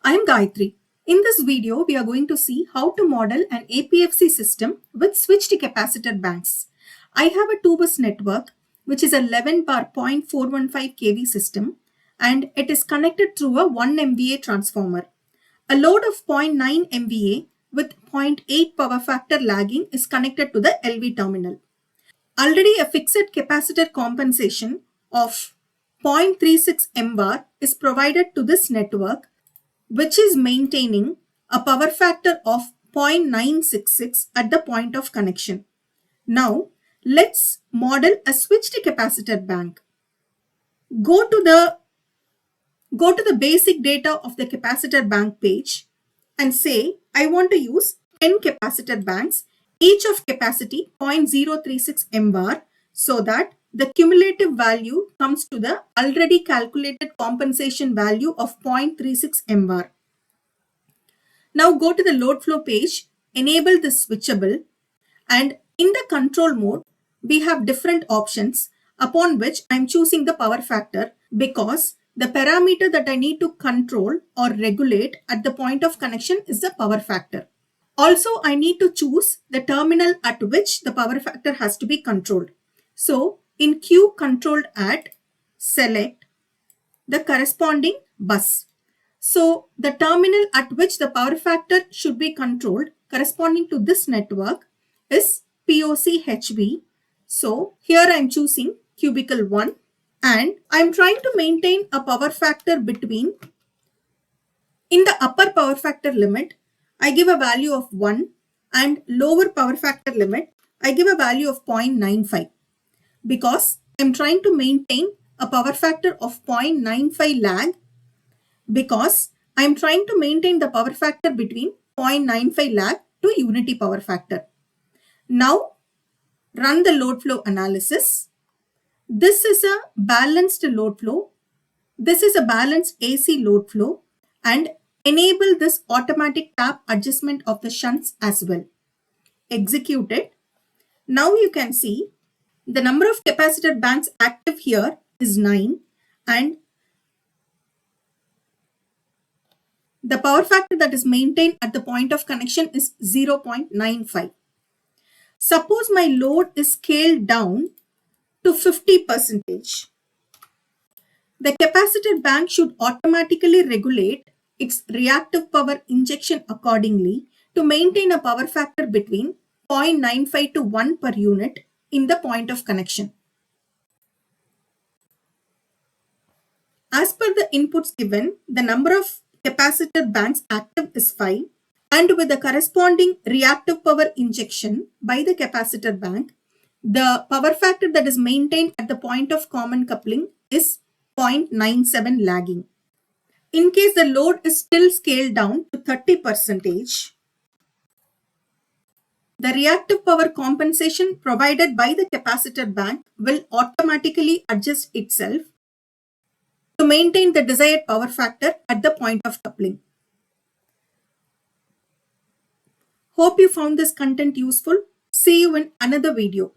I am Gayatri. In this video, we are going to see how to model an APFC system with switched capacitor banks. I have a 2-bus network which is a 11 bar 0.415 kV system and it is connected through a 1 MVA transformer. A load of 0.9 MVA with 0.8 power factor lagging is connected to the LV terminal. Already a fixed capacitor compensation of 0.36 mbar is provided to this network, which is maintaining a power factor of 0.966 at the point of connection. Now, let's model a switched capacitor bank. Go to the basic data of the capacitor bank page and say, I want to use 10 capacitor banks, each of capacity 0.036 mbar, so that the cumulative value comes to the already calculated compensation value of 0.36 mbar. Now go to the load flow page, enable the switchable, and in the control mode, we have different options upon which I'm choosing the power factor because the parameter that I need to control or regulate at the point of connection is the power factor. Also, I need to choose the terminal at which the power factor has to be controlled. So, in Q controlled at, select the corresponding bus. So, the terminal at which the power factor should be controlled corresponding to this network is POC-HV. So, here I am choosing cubicle 1 and I am trying to maintain a power factor between, in the upper power factor limit, I give a value of 1 and lower power factor limit, I give a value of 0.95 because I am trying to maintain a power factor of 0.95 lag because I am trying to maintain the power factor between 0.95 lag to unity power factor. Now, run the load flow analysis. This is a balanced load flow. This is a balanced AC load flow and enable this automatic tap adjustment of the shunts as well. Execute it. Now you can see the number of capacitor banks active here is 9 and the power factor that is maintained at the point of connection is 0.95. Suppose my load is scaled down to 50%. The capacitor bank should automatically regulate its reactive power injection accordingly to maintain a power factor between 0.95 to 1 per unit in the point of connection. As per the inputs given, the number of capacitor banks active is 5 and with the corresponding reactive power injection by the capacitor bank, the power factor that is maintained at the point of common coupling is 0.97 lagging. In case the load is still scaled down to 30%, the reactive power compensation provided by the capacitor bank will automatically adjust itself to maintain the desired power factor at the point of coupling. Hope you found this content useful. See you in another video.